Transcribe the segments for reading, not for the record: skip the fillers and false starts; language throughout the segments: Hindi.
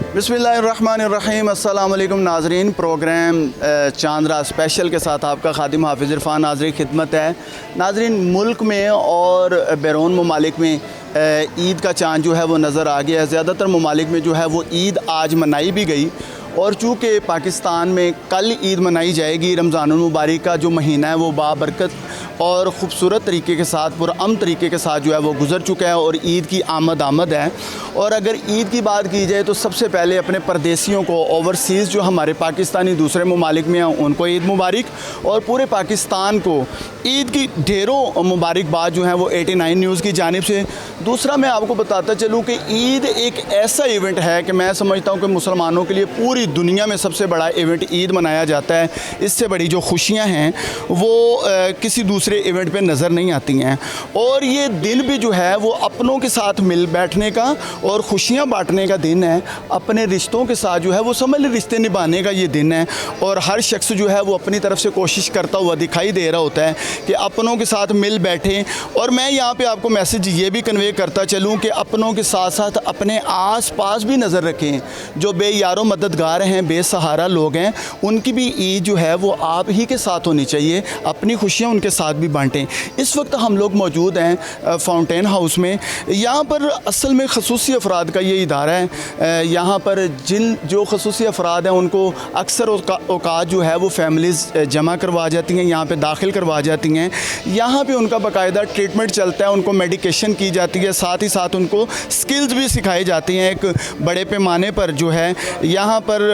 बिस्मिल्लाहिर्रहमानिर्रहीम। अस्सलाम वालेकुम नाज़रीन। प्रोग्राम चांद्रा स्पेशल के साथ आपका खादिम हाफिज़ इरफान नाज़रीन खिदमत है। नाज़रीन, मुल्क में और बैरून ममालिक में ईद का चाँद जो है वो नज़र आ गया है। ज़्यादातर ममालिक में जो है वो ईद आज मनाई भी गई, और चूँकि पाकिस्तान में कल ईद मनाई जाएगी, रमज़ानुल मुबारक का जो महीना है वो बाबरकत और ख़ूबसूरत तरीके के साथ, पुरअमन तरीके के साथ जो है वो गुज़र चुका है और ईद की आमद है। और अगर ईद की बात की जाए तो सबसे पहले अपने परदेशियों को, ओवरसीज़ जो हमारे पाकिस्तानी दूसरे ममालिक में हैं, उनको ईद मुबारक, और पूरे पाकिस्तान को ईद की ढेरों मुबारकबाद जो हैं वो 89 न्यूज़ की जानिब से। दूसरा, मैं आपको बताता चलूँ कि ईद एक ऐसा इवेंट है कि मैं समझता हूँ कि मुसलमानों के लिए पूरी दुनिया में सबसे बड़ा इवेंट ईद मनाया जाता है। इससे बड़ी जो खुशियाँ हैं वो किसी दूसरे इवेंट पे नज़र नहीं आती हैं। और ये दिन भी जो है वो अपनों के साथ मिल बैठने का और खुशियाँ बांटने का दिन है। अपने रिश्तों के साथ जो है वो समझ रिश्ते निभाने का ये दिन है, और हर शख्स जो है वो अपनी तरफ से कोशिश करता हुआ दिखाई दे रहा होता है कि अपनों के साथ मिल बैठें। और मैं यहाँ पे आपको मैसेज ये भी कन्वे करता चलूँ कि अपनों के साथ साथ अपने आस पास भी नज़र रखें। जो बेयारो मददगार हैं, बेसहारा लोग हैं, उनकी भी ईद जो है वो आप ही के साथ होनी चाहिए। अपनी खुशियाँ उनके साथ भी बांटें। इस वक्त हम लोग मौजूद हैं फाउंटेन हाउस में। यहाँ पर असल में खसूसी अफराद का ये इदारा है। यहाँ पर जो खसूसी अफराद हैं उनको अक्सर औकात जो है वो फैमिलीज़ जमा करवा जाती हैं, यहाँ पे दाखिल करवा जाती हैं। यहाँ पे उनका बाकायदा ट्रीटमेंट चलता है, उनको मेडिकेशन की जाती है, साथ ही साथ उनको स्किल्स भी सिखाई जाती हैं। एक बड़े पैमाने पर जो है यहाँ पर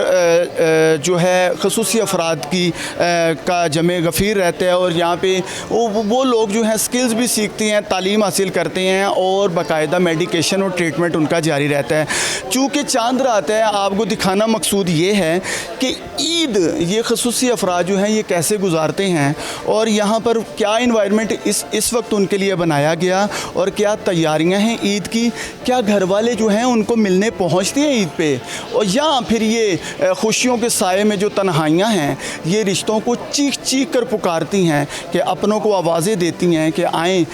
जो है खसूसी अफराद की का जमे गफ़ीर रहता है, और यहाँ पे वो लोग जो हैं स्किल्स भी सीखते हैं, तालीम हासिल करते हैं, और बाकायदा मेडिकेशन और ट्रीटमेंट उनका जारी रहता है। चूँकि चांद रात है, आपको दिखाना मकसूद ये है कि ईद ये खसूसी अफराद जो हैं ये कैसे गुजारते हैं, और यहाँ पर क्या इन्वायरमेंट इस वक्त उनके लिए बनाया गया, और क्या तैयारियाँ हैं ईद की। क्या घर वाले जो हैं उनको मिलने पहुँचते हैं ईद पे, और या फिर ये खुशियों के साए में जो तन्हाइयाँ हैं ये रिश्तों को चीख चीख कर पुकारती हैं कि अपनों को आवाज़ें देती हैं कि आएँ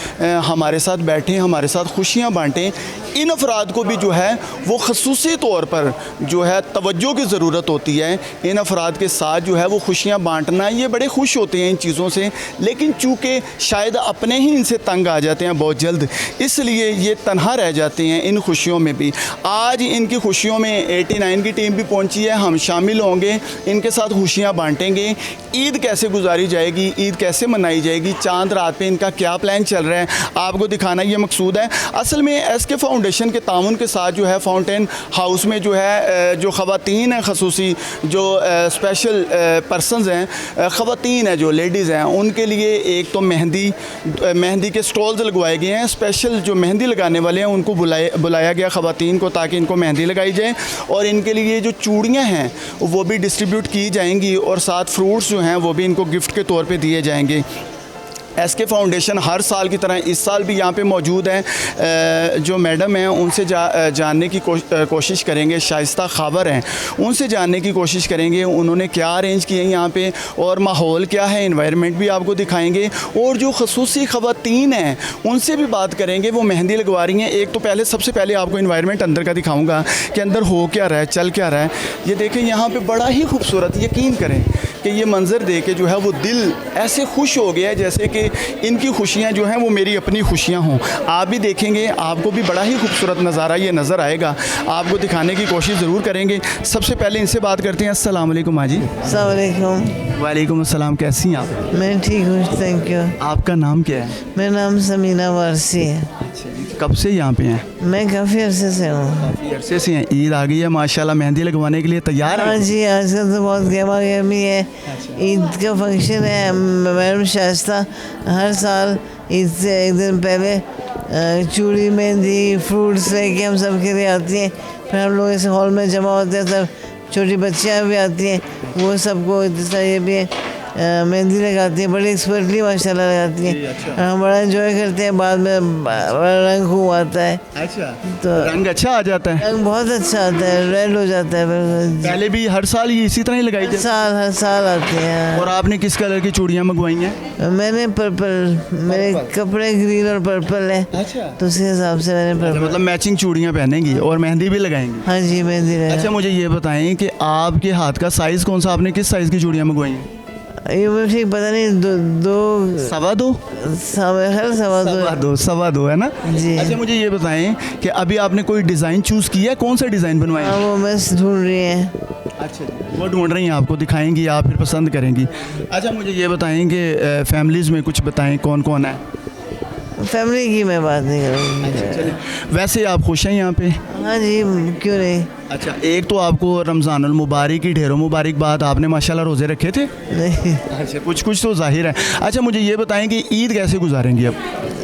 हमारे साथ बैठें, हमारे साथ खुशियाँ बांटें। इन अफराद को भी जो है वो खसूसी तौर पर जो है तवज्जो की ज़रूरत होती है। इन अफराद के साथ जो है वो खुशियाँ बांटना, ये बड़े खुश होते हैं इन चीज़ों से, लेकिन चूँकि शायद अपने ही इनसे तंग आ जाते हैं बहुत जल्द, इसलिए ये तन्हा रह जाते हैं इन खुशियों में भी। आज इनकी खुशियों में 89 की टीम भी पहुँची है, हम शामिल होंगे, इनके साथ खुशियाँ बांटेंगे। ईद कैसे गुजारी जाएगी, ईद कैसे मनाई जाएगी, चांद रात पे इनका क्या प्लान चल रहा है, आपको दिखाना ये मकसूद है। असल में एसके फाउंडेशन के ताउन के साथ जो है फाउंटेन हाउस में जो है जो ख़वातीन हैं, खसूसी जो स्पेशल पर्सनस हैं, ख़वातीन हैं जो लेडीज़ हैं, उनके लिए एक तो मेहंदी के स्टॉल्स लगवाए गए हैं। स्पेशल जो मेहंदी लगाने वाले हैं उनको बुलाया गया ख़वातीन को, ताकि इनको मेहंदी लगाई जाए, और इनके लिए जो चूड़ियाँ हैं वो भी डिस्ट्रीब्यूट की जाएंगी, और साथ फ्रूट्स जो हैं वो भी इनको गिफ्ट के तौर पे दिए जाएंगे। एसके फाउंडेशन हर साल की तरह इस साल भी यहाँ पे मौजूद हैं। जो मैडम हैं उनसे जानने की कोशिश करेंगे, शाइस्ता खाबर हैं, उनसे जानने की कोशिश करेंगे उन्होंने क्या अरेंज किए हैं यहाँ पे, और माहौल क्या है, इन्वायरमेंट भी आपको दिखाएंगे। और जो खसूसी ख़वातीन हैं उनसे भी बात करेंगे, वो मेहंदी लगवा रही हैं। एक तो सबसे पहले आपको इन्वायरमेंट अंदर का दिखाऊँगा कि अंदर हो क्या रहा है, चल क्या रहा है। ये देखें यहाँ पर बड़ा ही खूबसूरत, यकीन करें कि ये मंज़र देख के जो है वो दिल ऐसे खुश हो गया है जैसे कि इनकी खुशियाँ जो हैं वो मेरी अपनी खुशियाँ हों। आप भी देखेंगे, आपको भी बड़ा ही खूबसूरत नज़ारा ये नज़र आएगा, आपको दिखाने की कोशिश ज़रूर करेंगे। सबसे पहले इनसे बात करते हैं। अस्सलाम वालेकुम माँ जी। अस्सलाम वालेकुम। वालेकुम अस्सलाम, कैसी हैं आप? मैं ठीक हूँ, थैंक यू। आपका नाम क्या है? मेरा नाम समीना वारसी है। अच्छा जी, कब से यहाँ पे हैं? मैं काफ़ी अरसे से हूँ। काफ़ी अरसे से हैं। ईद आ गई है माशाल्लाह, मेहंदी लगवाने के लिए तैयार हैं? हाँ जी, आजकल तो बहुत गर्मी है। ईद का फंक्शन है। मैडम शाइस्ता हर साल ईद से एक दिन पहले चूड़ी, मेहंदी, फ्रूट्स लेके हम सब के लिए आती हैं। फिर हम लोग इस हॉल में जमा होते हैं, सब छोटी बच्चियाँ भी आती हैं, वो सबको ये भी है। मेहंदी लगाती हैं, बड़ी एक्सपर्टली माशाल्लाह लगाती हैं। अच्छा। और हम बड़ा एंजॉय करते हैं, बाद में बड़ा रंग खूब आता है, अच्छा, तो रंग अच्छा आ जाता है। रंग बहुत अच्छा आता है, रेड हो जाता है बिल्कुल। पहले भी हर साल ये इसी तरह ही लगाई जाती हर साल आते है। हैं। और आपने किस कलर की चूड़ियाँ मंगवाई हैं? मैंने पर्पल, मेरे कपड़े ग्रीन और पर्पल है, अच्छा, तो उसी हिसाब से मैंने पर्पल। मतलब मैचिंग चूड़ियाँ पहनेंगी और मेहंदी भी लगाएंगी। हाँ जी, मेहंदी लगा। अच्छा, मुझे ये बताएं कि आपके हाथ का साइज़ कौन सा, आपने किस साइज़ की चूड़ियाँ मंगवाई हैं? ये मुझे ठीक पता नहीं, दो सवा दो सवा दो है ना जी। अच्छा, मुझे ये बताएं कि अभी आपने कोई डिज़ाइन चूज़ किया है, कौन सा डिज़ाइन बनवाएं? हाँ, वो मैं ढूंढ रही है। अच्छा, वो ढूंढ रही हैं, आपको दिखाएंगी, आप फिर पसंद करेंगी। अच्छा, मुझे ये बताएं कि फैमिलीज़ में कुछ बताएं कौन कौन है? फैमिली की मैं बात नहीं करूँगी। वैसे आप खुश हैं यहाँ पे? हाँ जी, क्यों नहीं। अच्छा, एक तो आपको रमज़ानुल मुबारक की ढेरों मुबारकबाद, आपने माशाल्लाह रोज़े रखे थे? नहीं, अच्छा, कुछ कुछ तो जाहिर है। अच्छा, मुझे ये बताएं कि ईद कैसे गुजारेंगी अब?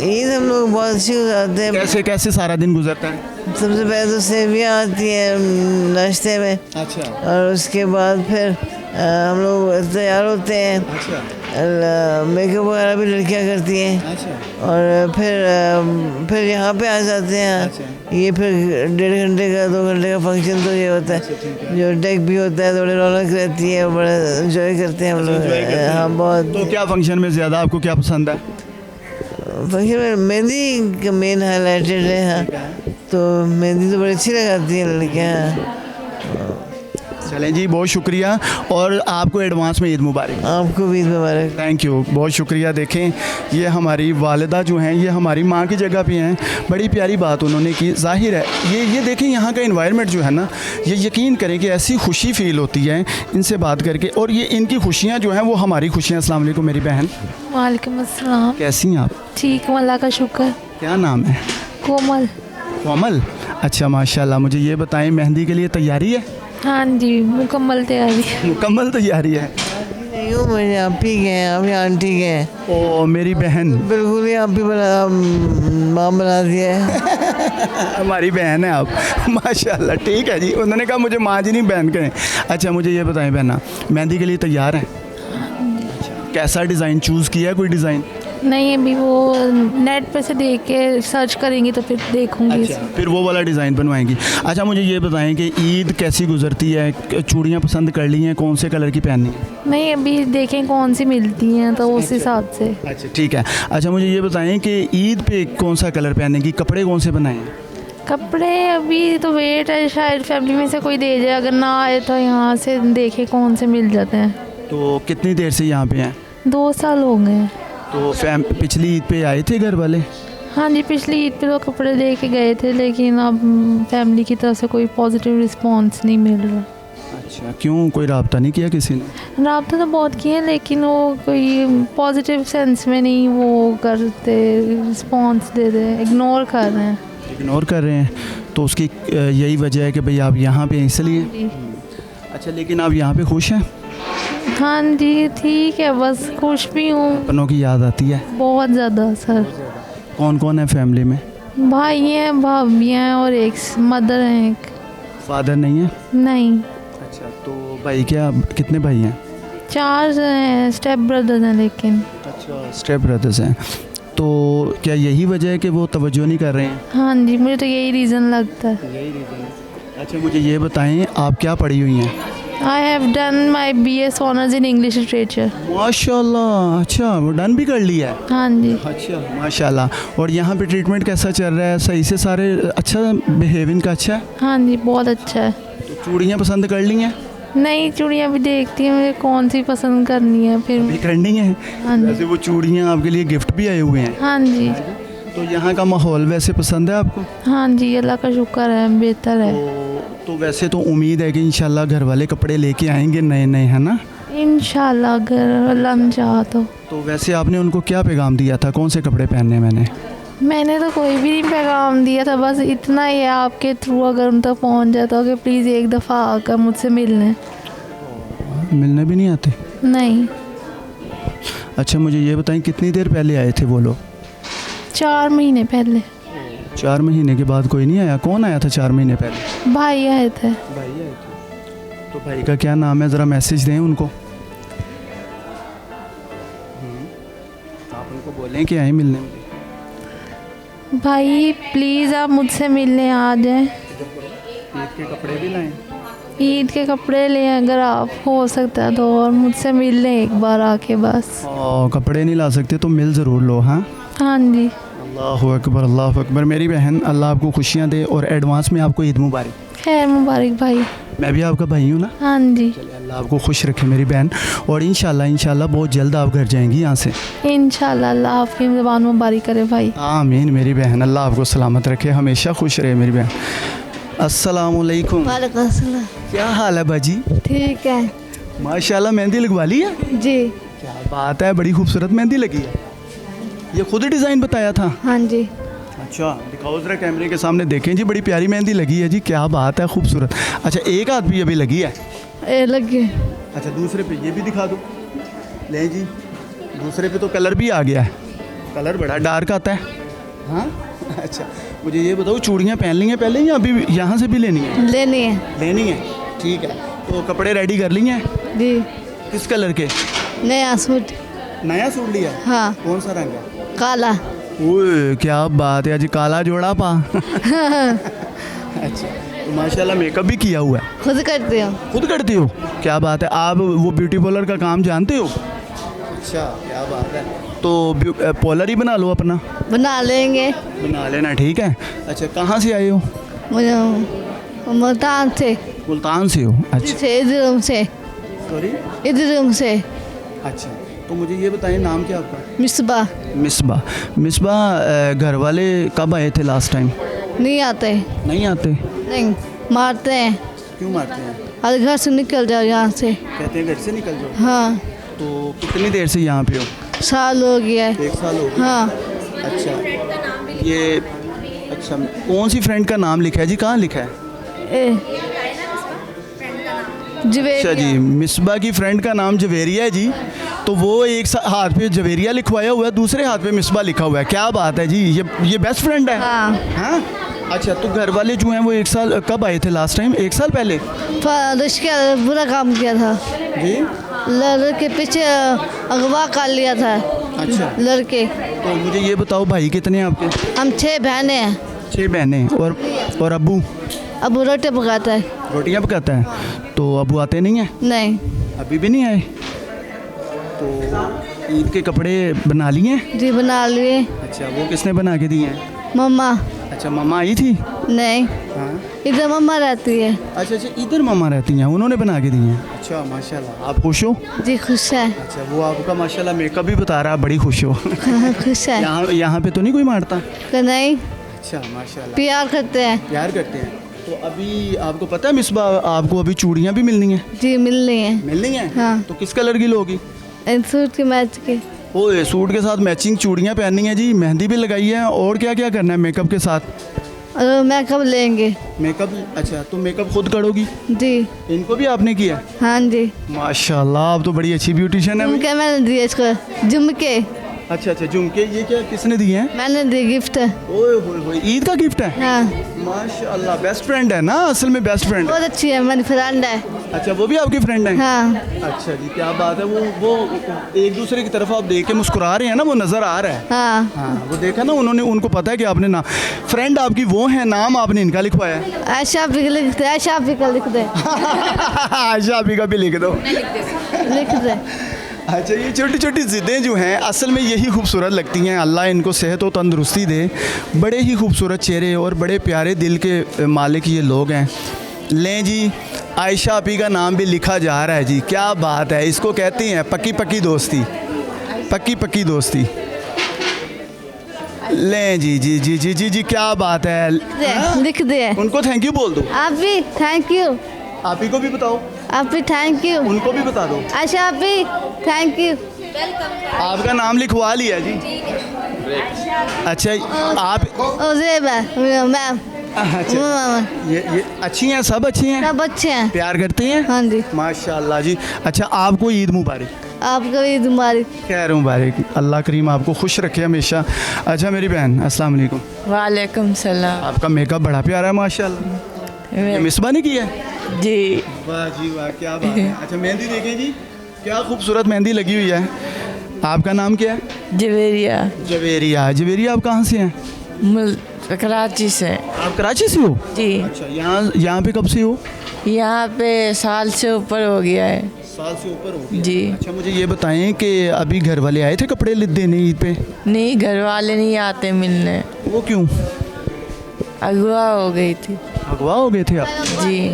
ईद हम लोग बहुत अच्छी गुजारते हैं। कैसे कैसे सारा दिन गुजरता है? सबसे पहले तो सेवियाँ आती हैं नाश्ते में, अच्छा, और उसके बाद फिर हम लोग तैयार होते हैं। अच्छा, मेकअप वगैरह भी लड़कियाँ करती हैं, अच्छा, और फिर यहाँ पे आ जाते हैं। ये फिर 1.5 घंटे का 2 घंटे का फंक्शन तो ये होता है, जो डेक भी होता है, थोड़ी रौनक रहती है, बड़ा एंजॉय करते हैं हम लोग। हाँ, बहुत। तो क्या फंक्शन में ज़्यादा आपको क्या पसंद है? फंक्शन में मेहंदी का मेन हाईलाइटेड है। हाँ, तो मेहंदी तो बड़ी अच्छी लगाती हैं लड़कियाँ। चलें जी, बहुत शुक्रिया, और आपको एडवांस में ईद मुबारक। आपको भी ईद मुबारक। थैंक यू, बहुत शुक्रिया। देखें, ये हमारी वालिदा जो हैं, ये हमारी माँ की जगह पे हैं। बड़ी प्यारी बात उन्होंने की। ज़ाहिर है ये देखें, यहाँ का एनवायरनमेंट जो है ना, ये यकीन करें कि ऐसी खुशी फ़ील होती है इनसे बात करके, और ये इनकी खुशियाँ जो हैं वो हमारी खुशियाँ। अस्सलाम वालेकुम मेरी बहन। वालेकुम अस्सलाम। कैसी हैं आप? ठीक हूँ, अल्लाह का शुक्र। क्या नाम है? कोमल। कोमल, अच्छा माशाल्लाह। मुझे ये बताएं, मेहंदी के लिए तैयारी है? हाँ जी, मुकम्मल तैयारी। मुकम्मल तैयारी है। नहीं हूँ, मेरे आप ही के हैं, अपनी आंटी के हैं। ओ मेरी बहन। बिल्कुल ही आप ही माँ बना दिया है। हमारी बहन है आप। माशाल्लाह, ठीक है जी। उन्होंने कहा मुझे माँ जी नहीं बहन कहें। अच्छा, मुझे ये बताएं बहना, मेहंदी के लिए तैयार हैं? कैसा डिज़ाइन चूज़ किया है? कोई डिज़ाइन? नहीं, अभी वो नेट पे से देख के सर्च करेंगी तो फिर देखूंगी। अच्छा, फिर वो वाला डिज़ाइन बनवाएंगी। अच्छा, मुझे ये बताएं कि ईद कैसी गुजरती है? चूड़ियाँ पसंद कर ली हैं? कौन से कलर की पहननी है? नहीं, अभी देखें कौन सी मिलती हैं तो उस हिसाब से। अच्छा, ठीक है। अच्छा, मुझे ये बताएं कि ईद पे कौन सा कलर पहनेंगी? कपड़े कौन से बनाएं? कपड़े अभी तो वेट है, शायद फैमिली में से कोई दे जाए, अगर ना आए तो यहाँ से देखें कौन से मिल जाते हैं। तो कितनी देर से यहाँ पे हैं? 2 साल हो गए। तो पिछली ईद पे आए थे घर वाले? हाँ जी, पिछली ईद पे तो कपड़े दे के गए थे, लेकिन अब फैमिली की तरफ से कोई पॉजिटिव रिस्पांस नहीं मिल रहा। अच्छा, क्यों? कोई रब्ता नहीं किया किसी ने? रब्ता तो बहुत किए, लेकिन वो कोई पॉजिटिव सेंस में नहीं वो करते, रिस्पांस दे रहे, इग्नोर कर रहे हैं। इग्नोर कर रहे हैं? तो उसकी यही वजह है कि भाई आप यहाँ पे हैं इसलिए? अच्छा, लेकिन आप यहाँ पे खुश हैं? हाँ जी, ठीक है, बस खुश भी हूँ। अपनों की याद आती है? बहुत ज़्यादा सर। कौन कौन है फैमिली में? भाई हैं, भाभी हैं, और एक मदर हैं। एक फादर नहीं है? नहीं। अच्छा, तो भाई क्या, कितने भाई हैं? 4 हैं, स्टेप ब्रदर्स हैं लेकिन। अच्छा, स्टेप ब्रदर्स हैं। तो क्या यही वजह है कि वो तवज्जो नहीं कर रहे हैं? हाँ जी, मुझे तो यही रीज़न लगता है। यही रीज़न है। अच्छा, मुझे ये बताएं, आप क्या पढ़ी हुई हैं? I have done my BS Honours in English Literature। माशाल्लाह, अच्छा, वो डन भी कर लिया है? हाँ जी। अच्छा, माशाल्लाह। और यहाँ पे ट्रीटमेंट कैसा चल रहा है? सही से सारे अच्छा, बिहेविंग का अच्छा है? हाँ जी, बहुत अच्छा है। तो चूड़ियाँ पसंद कर ली हैं? नई चूड़ियाँ भी देखती हैं, मुझे कौन सी पसंद करनी है फिर। अभी करनी है? हाँ जी। वैसे वो चूड़ियाँ आपके लिए गिफ्ट भी आए हुए हैं? हाँ जी। तो यहाँ का माहौल वैसे पसंद है आपको? हाँ जी, अल्लाह का शुक्र है, बेहतर है। तो वैसे तो उम्मीद है कि इंशाल्लाह घर वाले कपड़े लेके आएंगे नए नए, है ना? इंशाल्लाह, अगर अल्लाह ने चाहा तो। तो वैसे आपने उनको क्या पैगाम दिया था? कौन से कपड़े पहनने? मैंने तो कोई भी नहीं पैगाम दिया था, बस इतना ही है, आपके थ्रू अगर उन तक पहुँच जाता हो कि प्लीज़ एक दफ़ा आकर मुझसे मिलने। मिलने भी नहीं आते? नहीं। अच्छा, मुझे ये बताएं, कितनी देर पहले आए थे वो लोग? 4 महीने पहले। 4 महीने के बाद कोई नहीं आया? कौन आया था 4 महीने पहले? भाई आए थे। भाई आए थे। तो भाई का क्या नाम है? ज़रा मैसेज दें उनको। आप उनको बोलें कि आए मिलने में। भाई प्लीज़ आप मुझसे मिलने आ जाएं। ईद के कपड़े भी लाएं। ईद के कपड़े लें अगर आप हो सकता है तो, और मुझसे मिल लें एक बार आके बस। और कपड़े नहीं ला सकते तो मिल ज़रूर लो। हाँ, हाँ जी। अल्लाह अकबर, अल्लाह अकबर। मेरी बहन, अल्लाह आपको खुशियाँ दे और एडवांस में आपको ईद मुबारक। खैर मुबारक भाई। मैं भी आपका भाई हूँ ना। हाँ जी। चलिए, अल्लाह आपको खुश रखे मेरी बहन, और इंशाल्लाह बहुत जल्द आप घर जाएंगी यहाँ से। इंशाल्लाह अल्लाह आपकी ज़बान मुबारक करे भाई। आमीन मेरी बहन, अल्लाह आपको सलामत रखे, हमेशा खुश रहे मेरी बहन। अस्सलामुअलैकुम। वालेकुम अस्सलाम। क्या हाल है बाजी? ठीक है माशाल्लाह, मेहंदी लगवा ली है? जी। क्या बात है, बड़ी खूबसूरत मेहंदी लगी है। ये खुद ही डिज़ाइन बताया था? हाँ जी। अच्छा, दिखाओ ज़रा कैमरे के सामने, देखें जी, बड़ी प्यारी मेहंदी लगी है जी, क्या बात है, खूबसूरत। अच्छा, एक हाथ भी अभी लगी है? लगे। अच्छा, दूसरे पे ये भी दिखा दो। ले जी, दूसरे पे तो कलर भी आ गया है, कलर बड़ा डार्क आता है। हाँ, अच्छा, मुझे ये बताओ, चूड़ियाँ पहन ली हैं पहले या अभी यहाँ से भी लेनी है? लेनी है। लेनी है, ठीक है। तो कपड़े रेडी कर लिए हैं? जी। किस कलर के? नया सूट। नया सूट लिया? हाँ। कौन सा रंग है? काला। ओए क्या बात है, आज काला जोड़ा पा। अच्छा, तो माशाल्लाह मेकअप भी किया हुआ है? खुद करती हूँ। खुद करती हो? क्या बात है, आप वो ब्यूटी पार्लर का काम जानते हो? अच्छा, क्या बात है। तो पार्लर ही बना लो अपना। बना लेंगे। बना लेना, ठीक है। अच्छा, कहाँ से आए हो? मुझे मुल्तान से। मुल्तान से हो? अच्छा, इधर रूम से। सॉरी? इधर रूम से। अच्छा, तो मुझे ये बताइए, नाम क्या आपका? मिसबा। मिसबा, घर वाले कब आए थे लास्ट टाइम? नहीं आते। नहीं आते? नहीं, मारते हैं। क्यों मारते हैं? और घर से निकल जाओ यहाँ से। कहते हैं घर से निकल जाओ। हाँ। तो कितनी देर से यहाँ पे हो? साल हो गया है। 1 साल हो गया? हाँ। अच्छा, ये अच्छा, कौन सी फ्रेंड का नाम लिखा है जी, कहाँ लिखा है? अच्छा जी, मिसबा की फ्रेंड का नाम जवेरिया है जी। तो वो एक हाथ पे जवेरिया लिखवाया हुआ है, दूसरे हाथ पे मिसबा लिखा हुआ है। क्या बात है जी, ये बेस्ट फ्रेंड है? हाँ। हाँ। अच्छा, तो घर वाले जो हैं वो 1 साल कब आए थे लास्ट टाइम? 1 साल पहले? रिश्ते बुरा काम किया था जी। लड़के पीछे अगवा कर लिया था। अच्छा, लड़के। तो मुझे ये बताओ, भाई कितने हैं आपके? हम 6 बहनें हैं। 6 बहनें। और अब्बू? अब रोटी पकाता है। रोटियां पकाता है? तो अब्बू आते नहीं हैं? नहीं। अभी भी नहीं आए? तो ईद के कपड़े बना लिए हैं? जी बना लिए। अच्छा, वो किसने बना के दिए हैं? मम्मा। अच्छा, मम्मा आई थी? नहीं, हाँ। इधर मम्मा रहती है। अच्छा, इधर मम्मा रहती हैं, उन्होंने बना के दी हैं। अच्छा, माशाल्लाह, आप खुश हो? जी खुश है। अच्छा, वो आपका माशाल्लाह मेकअप भी बता रहा है, बड़ी खुश हो। खुश है। यहाँ पे तो नहीं कोई मारता? तो नहीं, अच्छा, माशाल्लाह, प्यार करते हैं। प्यार करते हैं। तो अभी आपको पता है मिसबा, आपको अभी चूड़ियाँ भी मिलनी हैं? जी मिलनी है। मिलनी हैं? हाँ। तो किस कलर की लोगी? इन सूट के मैच के। ओए, सूट के साथ मैचिंग चूड़ियाँ पहननी है जी, मेहंदी भी लगाई है, और क्या क्या करना है मेकअप के साथ? और मेकअप लेंगे। मेकअप? अच्छा, तो मेकअप खुद करोगी? जी। इनको भी आपने किया? हाँ जी। माशाल्लाह, आप तो बड़ी अच्छी ब्यूटिशियन है। झुमके मैंने दिए इसको, झुमके। अच्छा, झुमके ये क्या किसने दिए हैं? मैंने दी गिफ्ट। ओए होए होए, ईद का गिफ्ट है? हाँ। माशाल्लाह, बेस्ट फ्रेंड है ना, असल में बेस्ट फ्रेंड। बहुत अच्छी है, मेरी फ्रेंड है। अच्छा, वो भी आपकी फ्रेंड है? हाँ। अच्छा जी, क्या बात है। वो एक दूसरे की तरफ आप देख के मुस्कुरा रहे हैं ना, वो नज़र आ रहा है। हाँ। हाँ, वो देखा ना उन्होंने, उनको पता है कि आपने ना फ्रेंड आपकी वो है, नाम आपने इनका लिखवाया है। आयशा भी का लिख दे, आयशा भी का लिख दे। आयशा भी का भी लिख दो। लिख दे। अच्छा, ये छोटी छोटी ज़िद्दें जो हैं असल में यही खूबसूरत लगती हैं। अल्लाह इनको सेहत और तंदुरुस्ती दे। बड़े ही खूबसूरत चेहरे और बड़े प्यारे दिल के मालिक ये लोग हैं। लें जी, आयशा आपी का नाम भी लिखा जा रहा है जी, क्या बात है। इसको कहती हैं पक्की पक्की दोस्ती, पक्की पक्की दोस्ती। लें जी जी जी जी जी जी, क्या बात है। लिख दे। उनको थैंक यू बोल दो। आप भी थैंक यू। आप ही को भी बताओ। आप भी थैंक यू। उनको भी बता दो। आयशा आप भी थैंक यू। आपका नाम लिखवा लिया जी। अच्छा, आप ज़ेबा मैम। अच्छा, ये अच्छी हैं, सब अच्छी हैं, सब अच्छे हैं। प्यार करती हैं? हाँ जी। माशाल्लाह जी। अच्छा, आपको ईद मुबारक। आपको ईद मुबारक। खैर मुबारक, अल्लाह करीम आपको खुश रखे हमेशा। अच्छा मेरी बहन, अस्सलाम वालेकुम। वालेकुम सलाम। आपका मेकअप बड़ा प्यारा है माशाल्लाह। ये मिसबा ने किया है? जी। वाह जी वाह, क्या बात है। अच्छा, मेहंदी देखें जी, क्या खूबसूरत मेहंदी लगी हुई है। आपका नाम क्या है? जवेरिया जवेरिया। जवेरिया आप कहाँ से हैं? कराची से। आप कराची से हो? जी। अच्छा, यहाँ पे कब से हो? यहाँ पे साल से ऊपर हो गया है। साल से ऊपर हो गया। जी। अच्छा, मुझे ये बताएं कि अभी घर वाले आए थे कपड़े देने ईद पे? नहीं, घर वाले नहीं आते मिलने, वो क्यों? अगवा हो गई थी। अगवा हो गए थे आप? जी।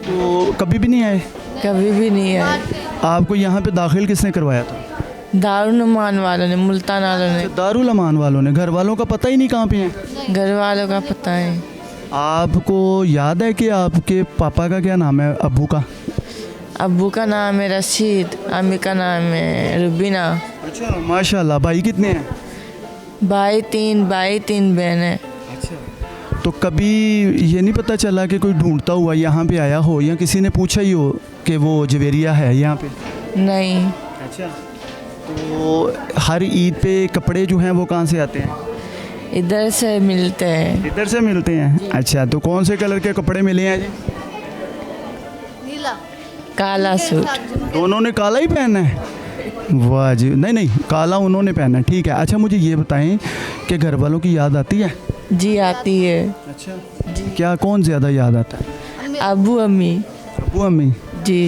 तो कभी भी नहीं आए? कभी भी नहीं आए। आपको यहाँ पे दाखिल किसने करवाया था? दारुल अमान वालों ने, मुल्तान वालों ने। दारुल अमान वालों ने। घर वालों का पता ही नहीं कहाँ पे हैं? घर वालों का पता है। आपको याद है कि आपके पापा का क्या नाम है, अब्बू का? अब्बू का नाम है रशीद, अम्मी का नाम है रुबीना। अच्छा, माशाल्लाह। भाई कितने हैं? भाई तीन बहन है। अच्छा, तो कभी ये नहीं पता चला कि कोई ढूंढता हुआ यहाँ पे आया हो या किसी ने पूछा ही हो कि वो जवेरिया है यहाँ पे? नहीं। अच्छा, तो हर ईद पे कपड़े जो हैं वो कहाँ से आते हैं? इधर से मिलते हैं। इधर से मिलते हैं। अच्छा, तो कौन से कलर के कपड़े मिले हैं जी? काला सूट। दोनों ने काला ही पहना है? वाह जी। नहीं, काला उन्होंने पहना है, ठीक है। अच्छा, मुझे ये बताएं कि घर वालों की याद आती है? जी आती है। अच्छा जी। क्या, कौन ज़्यादा याद आता है? अब्बू अम्मी। अब्बू अम्मी। जी।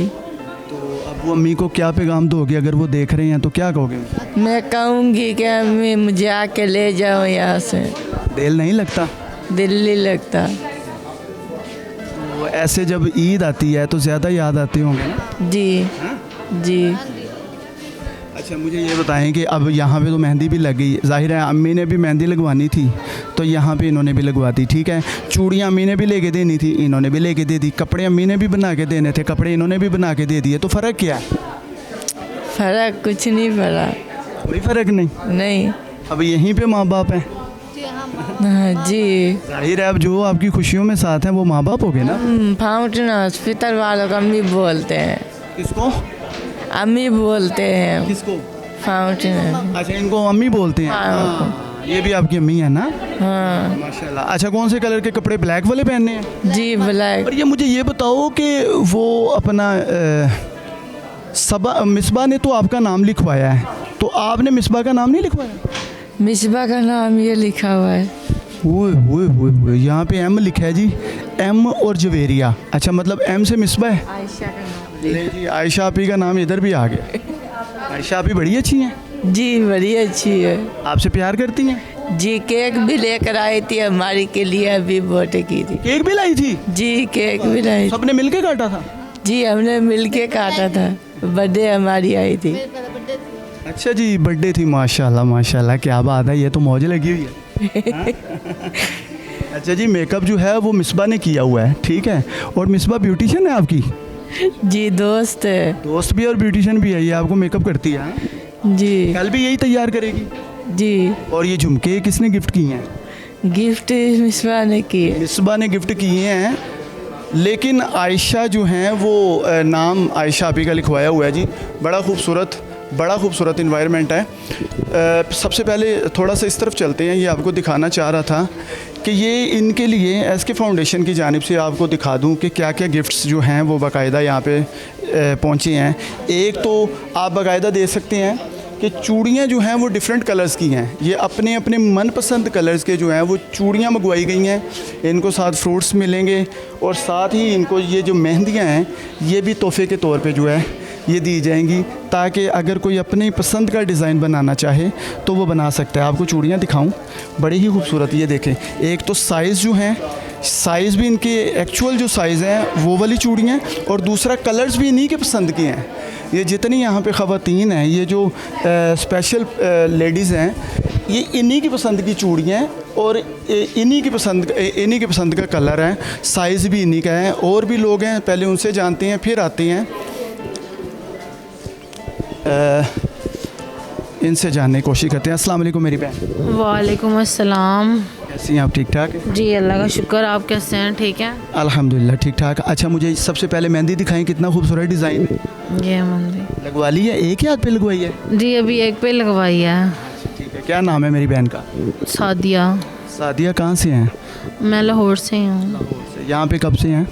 तो अब्बू अम्मी को क्या पैगाम दोगे अगर वो देख रहे हैं तो क्या कहोगे? मैं कहूँगी कि अम्मी मुझे आके ले जाओ यहाँ से। दिल नहीं लगता? दिल नहीं लगता। तो ऐसे जब ईद आती है तो ज़्यादा याद आते होंगे ना? जी। जी। अच्छा, मुझे ये बताएं कि अब यहाँ पे तो मेहंदी भी लग गई, ज़ाहिर है अम्मी ने भी मेहंदी लगवानी थी तो यहाँ पे इन्होंने भी लगवा दी, ठीक है। चूड़ियाँ अम्मी ने भी लेके देनी थी, इन्होंने भी लेके दे दी। कपड़े अम्मी ने भी बना के देने थे, कपड़े इन्होंने भी बना के दे दिए। तो फ़र्क क्या है? फ़र्क कुछ नहीं पड़ा। कोई फ़र्क नहीं? नहीं। अब यहीं पे माँ बाप हैं? हाँ जी। ज़ाहिर है अब जो आपकी खुशियों में साथ हैं वो माँ बाप हो गए ना? फाउंटेन हॉस्पिटल वालों को अम्मी बोलते हैं। किसको? अम्मी बोलते हैं। किसको? फाउंटेन। अच्छा, इनको अम्मी बोलते हैं। हाँ, ये भी आपकी अम्मी है ना? हाँ। माशाल्लाह। अच्छा, कौन से कलर के कपड़े, ब्लैक वाले पहनने हैं? जी, ब्लैक। और ये मुझे ये बताओ कि वो अपना सबा मिसबा ने तो आपका नाम लिखवाया है, तो आपने मिसबा का नाम नहीं लिखवाया? मिसबा का नाम ये लिखा हुआ है। ओए, यहाँ पे एम लिखा है जी, एम और जवेरिया। अच्छा, मतलब एम से मिसबा है? आयशा का नाम। ले जी, आयशा आपी का नाम इधर भी आ गया। आयशा आपी बड़ी अच्छी हैं जी, बड़ी अच्छी है। आपसे प्यार करती हैं? जी, केक भी लेकर आई थी हमारी के लिए, अभी बर्थडे की थी। केक भी लाई थी? जी, केक भी लाई थी। सबने मिलके काटा था? जी, हमने मिलके काटा था। बर्थडे हमारी आई थी। अच्छा जी, बर्थडे थी। माशाल्लाह माशाल्लाह, क्या बात है, ये तो मौज लगी हुई है। हाँ? अच्छा जी, मेकअप जो है वो मिसबा ने किया हुआ है, ठीक है। और मिसबा ब्यूटिशियन है आपकी? जी, दोस्त है। दोस्त भी और ब्यूटिशियन भी है, ये आपको मेकअप करती है? हाँ? जी। कल भी यही तैयार करेगी? जी। और ये झुमके किसने गिफ्ट किए हैं? गिफ्ट मिसबा ने किए। मिसबा ने गिफ्ट किए हैं, लेकिन आयशा जो हैं वो नाम आयशा आपी का लिखवाया हुआ है जी। बड़ा खूबसूरत इन्वायरमेंट है। सबसे पहले थोड़ा सा इस तरफ चलते हैं, ये आपको दिखाना चाह रहा था कि ये इनके लिए एसके फाउंडेशन की जानिब से आपको दिखा दूं कि क्या क्या गिफ्ट्स जो हैं वो बाकायदा यहाँ पे पहुँचे हैं। एक तो आप बाकायदा दे सकते हैं कि चूड़ियाँ जो हैं वो डिफरेंट कलर्स की हैं। ये अपने अपने मनपसंद कलर्स के जो हैं वो चूड़ियाँ मंगवाई गई हैं। इनको साथ फ्रूट्स मिलेंगे और साथ ही इनको ये जो मेहंदियाँ हैं ये भी तोहफे के तौर पे जो है ये दी जाएंगी, ताकि अगर कोई अपनी पसंद का डिज़ाइन बनाना चाहे तो वो बना सकता है। आपको चूड़ियाँ दिखाऊं, बड़ी ही खूबसूरत। ये देखें, एक तो साइज़ जो हैं, साइज़ भी इनके एक्चुअल जो साइज़ हैं वो वाली चूड़ियाँ, और दूसरा कलर्स भी इन्हीं के पसंद के हैं। ये जितनी यहाँ पे ख़वातीन हैं, ये जो स्पेशल लेडीज़ हैं, ये इन्हीं की पसंद की चूड़ियाँ हैं और इन्हीं की पसंद का कलर है, साइज़ भी इन्हीं का है। और भी लोग हैं, पहले उनसे जानते हैं फिर आते हैं इनसे जानने की कोशिश करते हैं। अस्सलाम वालेकुम मेरी बहन। वालेकुम अस्सलाम। कैसी हैं आप? ठीक ठाक? जी, अल्लाह का शुक्र। आप कैसे हैं? ठीक है, अल्हम्दुलिल्लाह ठीक ठाक। अच्छा, मुझे सबसे पहले मेहंदी दिखाएं, कितना खूबसूरत डिज़ाइन ये मंदी लगवा ली है। एक ही हाथ पे लगवाई है? जी, अभी एक पे लगवाई है। ठीक है। क्या नाम है मेरी बहन का? सादिया। सादिया कहाँ से हैं? मैं लाहौर से हूँ। यहाँ पे कब से हैं?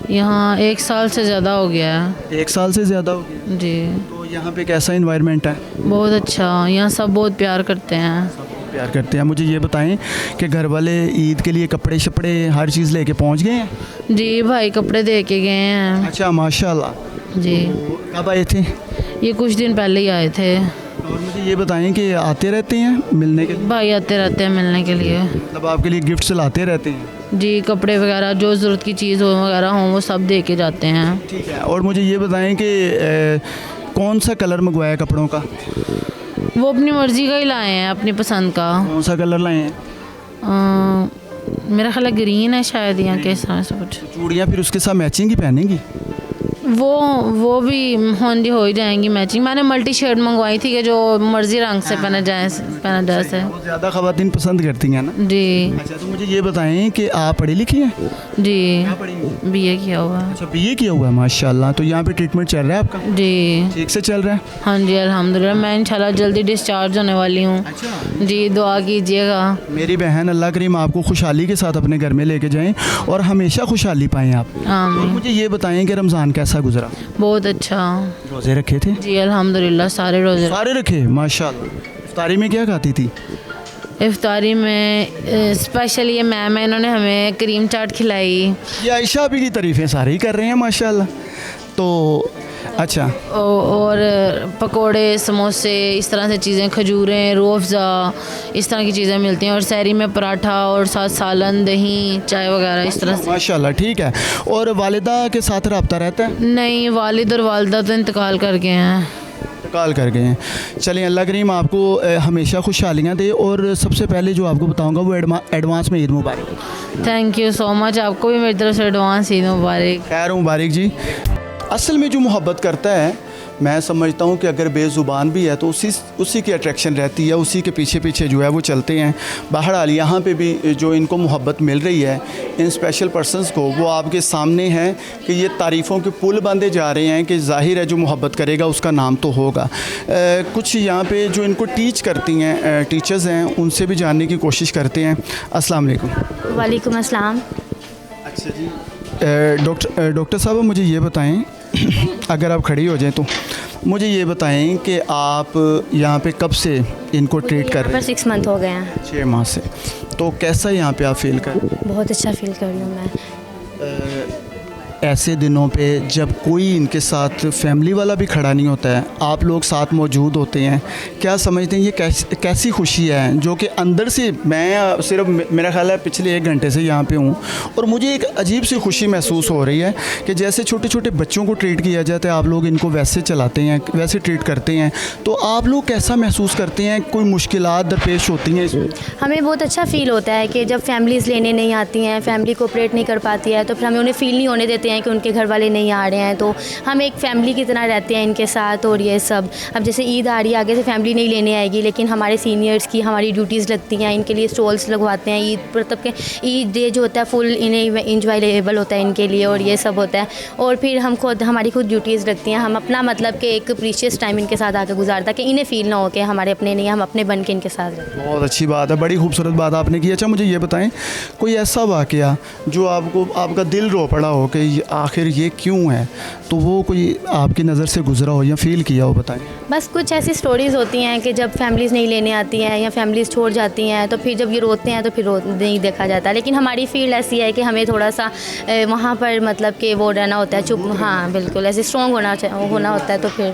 यहाँ 1 साल से ज़्यादा हो गया है। 1 साल से ज़्यादा हो गया। जी। तो तो यहाँ पे कैसा इन्वायरमेंट है? बहुत अच्छा, यहाँ सब बहुत प्यार करते हैं। प्यार करते हैं। मुझे ये बताएं कि घर वाले ईद के लिए कपड़े शपड़े हर चीज़ लेके पहुँच गए हैं? जी भाई कपड़े दे के गए हैं। अच्छा माशाल्लाह। जी कब आए थे? ये कुछ दिन पहले ही आए थे। और मुझे ये बताएं कि आते रहते हैं मिलने के लिए? भाई आते रहते हैं मिलने के लिए। मतलब आपके लिए गिफ्ट्स लाते रहते हैं? जी कपड़े वगैरह जो ज़रूरत की चीज़ हो वगैरह हो वो सब दे के जाते हैं। ठीक है। और मुझे ये बताएं कि कौन सा कलर मंगवाया कपड़ों का? वो अपनी मर्ज़ी का ही लाए हैं, अपनी पसंद का। कौन सा कलर लाए हैं? मेरा ख्याल है ग्रीन है शायद, यहाँ के हिसाब से कुछ। चूड़ियाँ फिर उसके साथ मैचिंग ही पहनेंगी? वो भी होंगी हो ही जाएंगी मैचिंग। मैंने मल्टी शेड मंगवाई थी कि जो मर्जी रंग से पहना जा सके। वो ज़्यादा ख़वातीन पसंद करती हैं ना? जी। अच्छा तो मुझे ये बताएं कि आप पढ़ी लिखी हैं? जी क्या पढ़ी? बीए किया हुआ है। अच्छा बीए किया हुआ है माशाल्लाह। तो यहाँ पे ट्रीटमेंट चल रहा है आपका? जी ठीक से चल रहा है? हाँ जी अल्हम्दुलिल्लाह। मैं इंशाल्लाह जल्दी डिस्चार्ज होने वाली हूँ। अच्छा। जी दुआ कीजिएगा। मेरी बहन अल्लाह करीम आपको खुशहाली के साथ अपने घर में लेके जाएं और हमेशा खुशहाली पाएं आप। और आमीन। मुझे ये बताएं कि रमज़ान कैसा गुजरा? बहुत अच्छा। रोज़े रखे थे? जी अल्हम्दुलिल्लाह सारे रोज़े। सारे रखे माशाल्लाह। इफ्तारी में क्या खाती थी? इफ्तारी में स्पेशल ये मैम है, इन्होंने हमें करीम चाट खिलाई। ये आयशा अभी की तारीफ़ें सारे ही कर रहे हैं माशाल्लाह। तो अच्छा और पकोड़े समोसे इस तरह से चीज़ें, खजूरें, रूह अफ़ज़ा इस तरह की चीज़ें मिलती हैं। और सहरी में पराठा और साथ सालन दही चाय वगैरह इस तरह से। माशाल्लाह ठीक है। और वालिदा के साथ रब्ता रहता है? नहीं वालिद और वालदा तो इंतकाल कर गए हैं। इंतकाल कर गए हैं। चलिए अल्लाह करीम आपको हमेशा खुशहालियाँ दे। और सबसे पहले जो आपको बताऊँगा वो एडवांस में ईद मुबारक। Thank you so much. आपको भी मेरी तरफ से एडवांस ईद मुबारक। खैर मुबारक जी। असल में जो मोहब्बत करता है मैं समझता हूँ कि अगर बेज़ुबान भी है तो उसी की अट्रैक्शन रहती है, उसी के पीछे पीछे जो है वो चलते हैं। बहरहाल यहाँ पे भी जो इनको मोहब्बत मिल रही है इन स्पेशल पर्सनस को, वो आपके सामने है कि ये तारीफ़ों के पुल बांधे जा रहे हैं कि ज़ाहिर है जो मोहब्बत करेगा उसका नाम तो होगा। कुछ यहाँ पे जो इनको टीच करती हैं टीचर्स हैं उनसे भी जानने की कोशिश करते हैं। अस्सलाम वालेकुम। वालेकुम अस्सलाम। अच्छा जी डॉक्टर साहब मुझे ये बताएं अगर आप खड़ी हो जाएं तो मुझे ये बताएं कि आप यहाँ पे कब से इनको ट्रीट कर रहे हैं? 6 मंथ हो गए हैं। 6 माह से। तो कैसा यहाँ पे आप फील कर? बहुत अच्छा फील कर रही हूँ मैं। ऐसे दिनों पे जब कोई इनके साथ फैमिली वाला भी खड़ा नहीं होता है, आप लोग साथ मौजूद होते हैं, क्या समझते हैं ये कैसी खुशी है जो कि अंदर से मैं सिर्फ मेरा ख्याल है पिछले 1 घंटे से यहाँ पे हूँ और मुझे एक अजीब सी खुशी महसूस हो रही है कि जैसे छोटे छोटे बच्चों को ट्रीट किया जाता है आप लोग इनको वैसे चलाते हैं, वैसे ट्रीट करते हैं। तो आप लोग कैसा महसूस करते हैं? कोई मुश्किलात दरपेश होती हैं इसमें? हमें बहुत अच्छा फ़ील होता है कि जब फैमिलीज़ लेने नहीं आती हैं, फैमिली कोऑपरेट नहीं कर पाती है, तो फिर हमें उन्हें फ़ील नहीं होने देते हैं कि उनके घर वाले नहीं आ रहे हैं। तो हम एक फ़ैमिली की तरह रहते हैं इनके साथ। और ये सब अब जैसे ईद आ रही है, आगे से फैमिली नहीं लेने आएगी, लेकिन हमारे सीनियर्स की हमारी ड्यूटीज़ लगती हैं, इनके लिए स्टॉल्स लगवाते हैं। ईद मतलब के ईद डे जो होता है फुल इन्हें इंजॉयबल होता है इनके लिए और ये सब होता है। और फिर हम हमारी खुद ड्यूटीज़ लगती हैं। हम अपना मतलब कि एक प्रीशियस टाइम इनके साथ आकर गुजारता कि इन्हें फ़ील ना हो कि हमारे अपने नहीं, हम अपने बन के इनके साथ रहते हैं। बहुत अच्छी बात है, बड़ी खूबसूरत बात आपने की। अच्छा मुझे ये बताएं कोई ऐसा वाक़या जो आपका दिल रो पड़ा हो कि आखिर ये क्यों है, तो वो कोई आपकी नज़र से गुजरा हो या फ़ील किया हो, बताएं। बस कुछ ऐसी स्टोरीज़ होती हैं कि जब फैमिलीज़ नहीं लेने आती हैं या फैमिलीज़ छोड़ जाती हैं तो फिर जब ये रोते हैं तो फिर नहीं देखा जाता। लेकिन हमारी फील्ड ऐसी है कि हमें थोड़ा सा वहाँ पर मतलब कि वो रहना होता है, चुप। हाँ बिल्कुल ऐसे स्ट्रॉन्ग होना होता है। तो फिर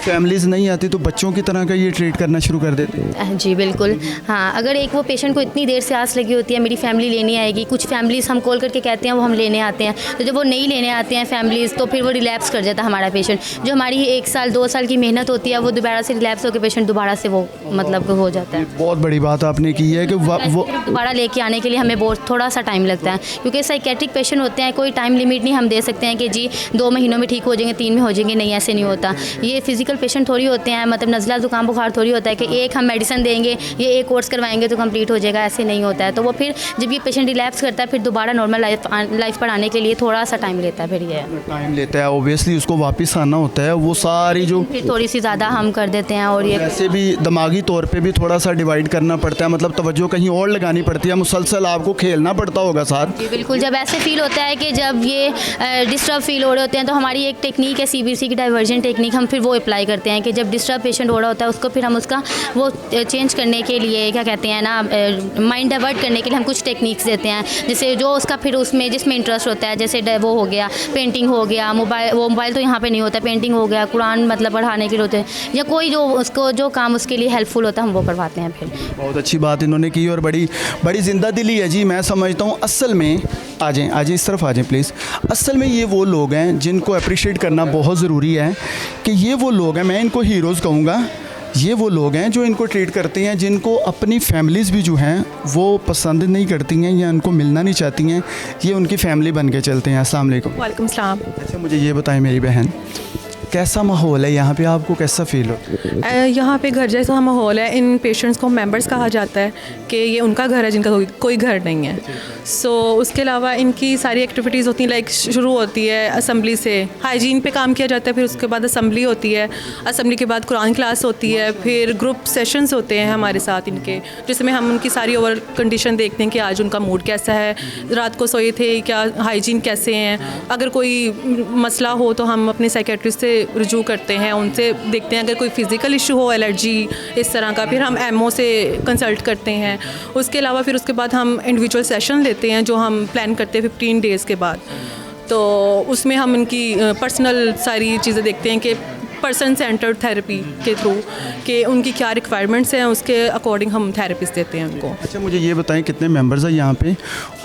फैमिलीज़ नहीं आती तो बच्चों की तरह का ये ट्रीट करना शुरू कर देते हैं? जी बिल्कुल। हाँ अगर एक वो पेशेंट को इतनी देर से आस लगी होती है मेरी फैमिली लेने आएगी, कुछ फैमिलीज़ हम कॉल करके कहते हैं वो हम लेने आते हैं, तो जब वो नहीं लेने आते हैं फैमिलीज़ तो फिर वो रिलैप्स कर जाता है हमारा पेशेंट। जो हमारी 1 साल 2 साल की मेहनत होती है वो दोबारा से रिलैप्स होकर पेशेंट दोबारा से वो मतलब हो जाता है। बहुत बड़ी बात आपने की है कि वो दोबारा लेके आने के लिए हमें बहुत थोड़ा सा टाइम लगता है, क्योंकि साइकेट्रिक पेशेंट होते हैं, कोई टाइम लिमिट नहीं हम दे सकते हैं कि जी 2 महीनों में ठीक हो जाएंगे, 3 में हो जाएंगे, नहीं ऐसे नहीं होता। ये फिजिकल पेशेंट थोड़ी होते हैं, मतलब नज़ला ज़ुकाम बुखार थोड़ी होता है कि एक हम मेडिसिन देंगे, ये एक कोर्स करवाएंगे तो कंप्लीट हो जाएगा, ऐसे नहीं होता है। तो वो फिर जब ये पेशेंट रिलैप्स करता है फिर दोबारा नॉर्मल लाइफ पर आने के लिए थोड़ा सा टाइम लेता है फिर ये टाइम लेता है, ओबियसली उसको वापस आना होता है, वो सारी जो फिर थोड़ी सी ज़्यादा हम कर देते हैं और ये वैसे भी दिमागी तौर पे भी थोड़ा सा डिवाइड करना पड़ता है, मतलब तवज्जो कहीं और लगानी पड़ती है, मुसलसल आपको खेलना पड़ता होगा साथ। जी बिल्कुल। जब ऐसे फील होता है कि जब ये डिस्टर्ब फील हो रहे होते हैं तो हमारी एक टेक्निक है CBC की डाइवर्जन टेक्निक, हम फिर वो अप्लाई करते हैं कि जब डिस्टर्ब पेशेंट हो रहा होता है उसको फिर हम उसका वो चेंज करने के लिए क्या कहते हैं ना, माइंड डाइवर्ट करने के लिए हम कुछ टेक्निक्स देते हैं, जैसे जो उसका फिर उसमें जिसमें इंटरेस्ट होता है, जैसे वो हो गया पेंटिंग हो गया, मोबाइल तो यहाँ पे नहीं होता, पेंटिंग हो गया, कुरान मतलब पढ़ाने के लिए होते हैं, या कोई जो उसको जो काम उसके लिए हेल्पफुल होता है हम वो करवाते हैं फिर। बहुत अच्छी बात इन्होंने की और बड़ी बड़ी ज़िंदा दिली है जी। मैं समझता हूँ असल में, आ जाएं इस तरफ आ जाएं प्लीज़, असल में ये वो लोग हैं जिनको अप्रिशिएट करना बहुत ज़रूरी है कि ये वो लोग हैं, मैं इनको हीरोज़ कहूँगा, ये वो लोग हैं जो इनको ट्रीट करते हैं, जिनको अपनी फैमिलीज़ भी जो हैं वो पसंद नहीं करती हैं या उनको मिलना नहीं चाहती हैं, ये उनकी फैमिली बन के चलते हैं। अस्सलाम वालेकुम। वालेकुम सलाम। अच्छा मुझे ये बताएं मेरी बहन, कैसा माहौल है यहाँ पे, आपको कैसा फील होता है? यहाँ पे घर जैसा माहौल है। इन पेशेंट्स को मेंबर्स कहा जाता है कि ये उनका घर है जिनका कोई घर नहीं है। सो उसके अलावा इनकी सारी एक्टिविटीज़ होती हैं, लाइक शुरू होती है असम्बली से, हाइजीन पे काम किया जाता है, फिर उसके बाद असम्बली होती है, असम्बली के बाद कुरान क्लास होती है, फिर ग्रुप सेशंस होते हैं हमारे साथ इनके, जिसमें हम उनकी सारी ओवर कंडीशन देखते हैं कि आज उनका मूड कैसा है, रात को सोए थे क्या, हाइजीन कैसे हैं, अगर कोई मसला हो तो हम अपने साइकेट्रिस्ट से रुजू करते हैं, उनसे देखते हैं अगर कोई फ़िज़िकल इशू हो, एलर्जी इस तरह का, फिर हम एमओ से कंसल्ट करते हैं। उसके अलावा फिर उसके बाद हम इंडिविजुअल सेशन लेते हैं जो हम प्लान करते हैं 15 डेज़ के बाद। तो उसमें हम इनकी पर्सनल सारी चीज़ें देखते हैं कि पर्सन सेंटर्ड थेरेपी के थ्रू कि उनकी क्या रिक्वायरमेंट्स हैं, उसके अकॉर्डिंग हम थेरेपीज देते हैं उनको। अच्छा मुझे ये बताएं कितने मेंबर्स हैं यहाँ पे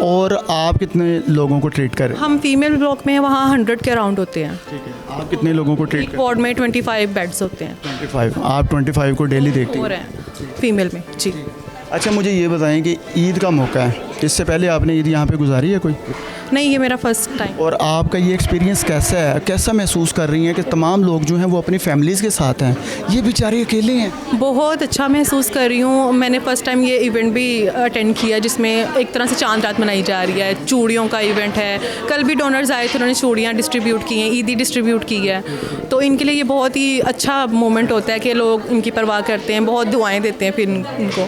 और आप कितने लोगों को ट्रीट कर रहे हैं? हम फीमेल ब्लॉक में वहाँ 100 के अराउंड होते हैं। ठीक है, आप कितने लोगों को ट्रीट एक वार्ड में 25 बेड्स होते हैं। 25, आप 25 को डेली देखते और हैं? हैं फीमेल में जी। अच्छा मुझे ये बताएं कि ईद का मौका है, इससे पहले आपने ईद यहाँ पे गुजारी है कोई? नहीं, ये मेरा फर्स्ट टाइम। और आपका ये एक्सपीरियंस कैसा है, कैसा महसूस कर रही हैं कि तमाम लोग जो हैं वो अपनी फैमिलीज़ के साथ हैं, ये बेचारे अकेले हैं? बहुत अच्छा महसूस कर रही हूँ। मैंने फ़र्स्ट टाइम ये इवेंट भी अटेंड किया जिसमें एक तरह से चांद रात मनाई जा रही है, चूड़ियों का इवेंट है। कल भी डोनर्स आए थे, उन्होंने चूड़ियाँ डिस्ट्रीब्यूट की हैं, ईदी डिस्ट्रीब्यूट की है, तो इनके लिए ये बहुत ही अच्छा मोमेंट होता है कि लोग इनकी परवाह करते हैं, बहुत दुआएँ देते हैं फिर इनको।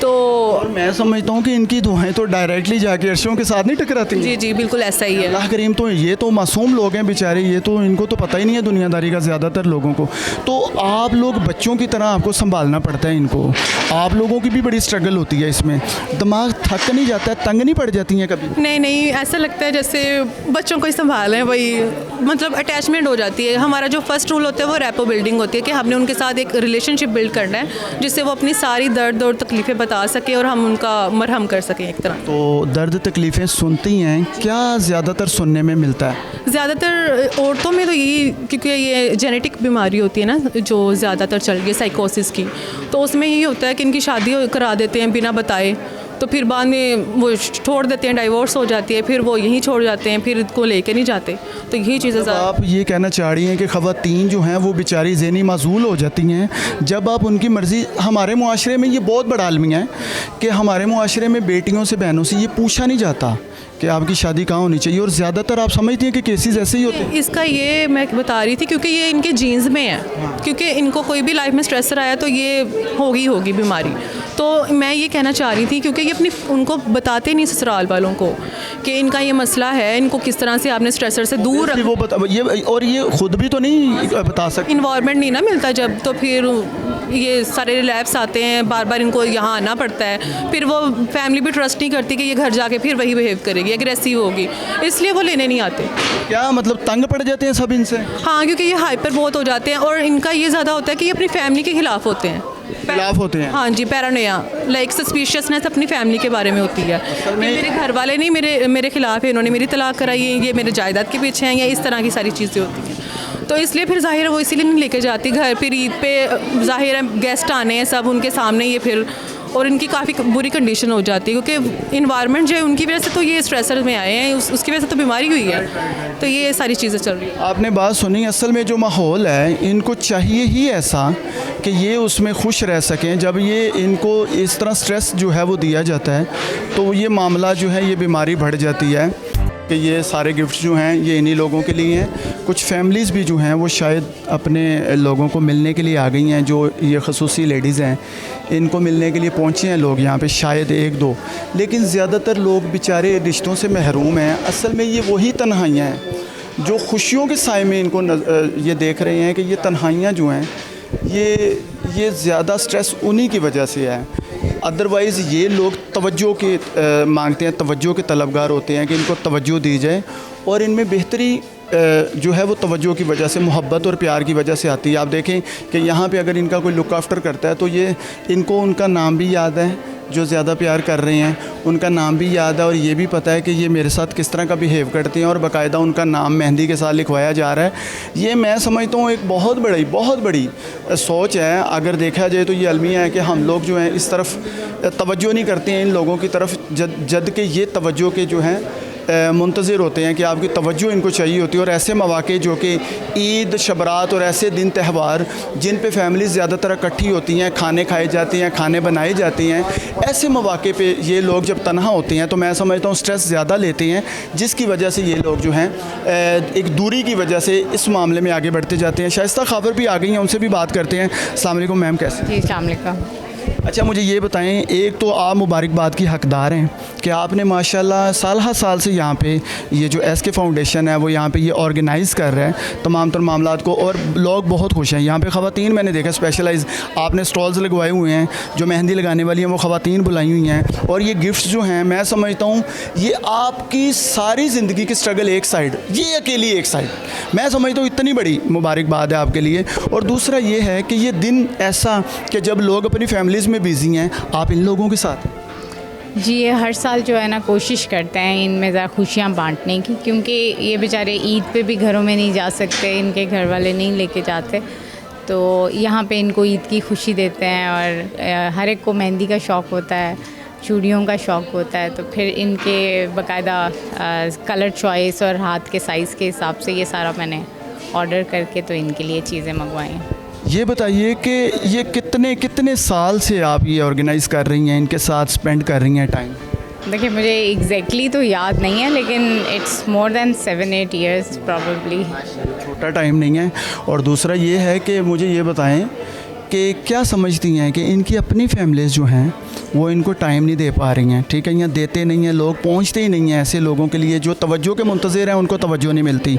तो और मैं समझता हूँ कि इनकी दुआएं तो डायरेक्टली जाके अर्शों के साथ नहीं टकराती। जी जी बिल्कुल ऐसा ही है। अल्लाह करीम, तो ये तो मासूम लोग हैं बेचारे, ये तो इनको तो पता ही नहीं है दुनियादारी का ज़्यादातर लोगों को। तो आप लोग बच्चों की तरह आपको संभालना पड़ता है इनको, आप लोगों की भी बड़ी स्ट्रगल होती है इसमें, दिमाग थक नहीं जाता है, तंग नहीं पड़ जाती हैं कभी? नहीं नहीं, ऐसा लगता है जैसे बच्चों को ही संभालें, वही मतलब अटैचमेंट हो जाती है। हमारा जो फर्स्ट रूल होता है वो रैपो बिल्डिंग होती है कि हमने उनके साथ एक रिलेशनशिप बिल्ड करना है जिससे वो अपनी सारी दर्द और तकलीफ़ें बता सके और हम उनका मरहम कर सकें एक तरह। तो दर्द तकलीफ़ें सुनती हैं, क्या ज़्यादातर सुनने में मिलता है? ज़्यादातर औरतों में तो यही, क्योंकि ये जेनेटिक बीमारी होती है ना जो ज़्यादातर चल रही है साइकोसिस की, तो उसमें यही होता है कि इनकी शादी करा देते हैं बिना बताए, तो फिर बाद में वो छोड़ देते हैं, डाइवोर्स हो जाती है, फिर वो यहीं छोड़ जाते हैं, फिर इनको लेके नहीं जाते। तो यही चीज़ें आप ये कहना चाह रही हैं कि ख़वातीन जो हैं वो बेचारी ज़हनी माजूल हो जाती हैं जब आप उनकी मर्ज़ी। हमारे मुआशरे में ये बहुत बड़ा आलमी है कि हमारे मुआशरे में बेटियों से बहनों से ये पूछा नहीं जाता कि आपकी शादी कहाँ होनी चाहिए, और ज़्यादातर आप समझती हैं कि केसेस ऐसे ही होते हैं। इसका ये मैं बता रही थी क्योंकि ये इनके जीन्स में है, क्योंकि इनको कोई भी लाइफ में स्ट्रेसर आया तो ये होगी बीमारी। तो मैं ये कहना चाह रही थी क्योंकि ये अपनी उनको बताते नहीं ससुराल वालों को कि इनका ये मसला है, इनको किस तरह से आपने स्ट्रेसर से दूर वो बता ये, और ये खुद भी तो नहीं बता सकते, इन्वायरमेंट नहीं ना मिलता जब, तो फिर ये सारे रिलैप्स आते हैं, बार बार इनको यहाँ आना पड़ता है, फिर वो फैमिली भी ट्रस्ट नहीं करती कि ये घर जाके फिर वही बिहेव करेगी, एग्रेसिव होगी, इसलिए वो लेने नहीं आते। क्या मतलब तंग पड़ जाते हैं सब इनसे? हाँ, क्योंकि ये हाइपर बहुत हो जाते हैं और इनका ये ज़्यादा होता है कि ये अपनी फैमिली के खिलाफ होते हैं, खिलाफ होते हैं। हाँ जी, पैरानोया, लाइक सस्पिशियसनेस अपनी फैमिली के बारे में होती है कि मेरे घर वाले नहीं मेरे खिलाफ है, इन्होंने मेरी तलाक कराई है, ये मेरे जायदाद के पीछे हैं, या इस तरह की सारी चीज़ें होती हैं। तो इसलिए फिर ज़ाहिर है वो इसीलिए नहीं लेके जाती घर। फिर ईद पे ज़ाहिर है गेस्ट आने हैं सब उनके सामने, ये फिर और इनकी काफ़ी बुरी कंडीशन हो जाती है क्योंकि इन्वायरमेंट जो है उनकी वजह से तो ये स्ट्रेसर में आए हैं, उसकी वजह से तो बीमारी हुई है, तो ये सारी चीज़ें चल रही है। आपने बात सुनी, असल में जो माहौल है इनको चाहिए ही ऐसा कि ये उसमें खुश रह सकें। जब ये इनको इस तरह स्ट्रेस जो है वो दिया जाता है तो ये मामला जो है ये बीमारी बढ़ जाती है। कि ये सारे गिफ्ट्स जो हैं ये इन्हीं लोगों के लिए हैं। कुछ फैमिलीज़ भी जो हैं वो शायद अपने लोगों को मिलने के लिए आ गई हैं, जो ये खसूसी लेडीज़ हैं इनको मिलने के लिए पहुँचे हैं लोग यहाँ पे, शायद एक दो, लेकिन ज़्यादातर लोग बेचारे रिश्तों से महरूम हैं। असल में ये वही तन्हाइयाँ हैं जो खुशियों के साए में इनको ये देख रहे हैं कि ये तन्हाइयाँ जो हैं ये ज़्यादा स्ट्रेस उन्हीं की वजह से है। अदरवाइज़ ये लोग तवज्जो के मांगते हैं, तवज्जो के तलबगार होते हैं कि इनको तवज्जो दी जाए, और इनमें बेहतरी जो है वो तवज्जो की वजह से, मोहब्बत और प्यार की वजह से आती है। आप देखें कि यहाँ पे अगर इनका कोई लुक आफ्टर करता है तो ये इनको उनका नाम भी याद है, जो ज़्यादा प्यार कर रहे हैं उनका नाम भी याद है, और ये भी पता है कि ये मेरे साथ किस तरह का बिहेव करते हैं, और बाकायदा उनका नाम मेहंदी के साथ लिखवाया जा रहा है। ये मैं समझता हूँ एक बहुत बड़ी सोच है। अगर देखा जाए तो ये अलमिया है कि हम लोग जो हैं इस तरफ तवज्जो नहीं करते हैं इन लोगों की तरफ, जद के ये तवज्जो के जो हैं मुंतज़िर होते हैं कि आपकी तवज्जो इनको चाहिए होती है। और ऐसे मौक़े जो कि ईद, शबरात और ऐसे दिन त्यौहार जिन पे फैमिलीज़ ज़्यादातर इकट्ठी होती हैं, खाने खाए जाते हैं, खाने बनाए जाते हैं, ऐसे मौक़े पे ये लोग जब तन्हा होते हैं तो मैं समझता हूँ स्ट्रेस ज़्यादा लेते हैं, जिसकी वजह से ये लोग जो हैं एक दूरी की वजह से इस मामले में आगे बढ़ते जाते हैं। शाइस्ता खाबर भी आ गई हैं, उनसे भी बात करते हैं। अस्सलाम वालेकुम मैम, कैसे? जी अस्सलाम वालेकुम। अच्छा, मुझे ये बताएं, एक तो आप मुबारकबाद की हकदार हैं कि आपने माशाल्लाह साल से यहाँ पे ये जो SK फाउंडेशन है वो यहाँ पे ये ऑर्गेनाइज़ कर रहा है तमाम तर मामलात को, और लोग बहुत खुश हैं। यहाँ पे ख़वातीन मैंने देखा स्पेशलाइज आपने स्टॉल्स लगवाए हुए हैं, जो मेहंदी लगाने वाली हैं वो ख़वातीन बुलाई हुई हैं, और ये गिफ्ट्स जो हैं मैं समझता हूँ ये आपकी सारी ज़िंदगी की स्ट्रगल एक साइड, ये अकेली एक साइड, मैं समझता हूँ इतनी बड़ी मुबारकबाद है आपके लिए। और दूसरा ये है कि ये दिन ऐसा कि जब लोग अपनी फैमिलीज़ में बिज़ी हैं, आप इन लोगों के साथ हैं। जी, ये हर साल जो है ना कोशिश करते हैं इनमें ज़रा खुशियाँ बांटने की, क्योंकि ये बेचारे ईद पे भी घरों में नहीं जा सकते, इनके घर वाले नहीं लेके जाते, तो यहाँ पे इनको ईद की खुशी देते हैं। और हर एक को मेहंदी का शौक़ होता है, चूड़ियों का शौक़ होता है, तो फिर इनके बाकायदा कलर चॉइस और हाथ के साइज़ के हिसाब से ये सारा मैंने ऑर्डर करके तो इनके लिए चीज़ें मंगवाई हैं। ये बताइए कि ये कितने साल से आप ये ऑर्गेनाइज़ कर रही हैं, इनके साथ स्पेंड कर रही हैं टाइम? देखिए, मुझे एग्जैक्टली तो याद नहीं है, लेकिन it's more than 7-8 years probably. छोटा टाइम नहीं है। और दूसरा ये है कि मुझे ये बताएं कि क्या समझती हैं कि इनकी अपनी फैमिलीज़ जो हैं वो इनको टाइम नहीं दे पा रही हैं, ठीक है, यहाँ देते नहीं हैं, लोग पहुँचते ही नहीं हैं ऐसे लोगों के लिए जो तवज्जो के मुंतज़िर हैं, उनको तवज्जो नहीं मिलती।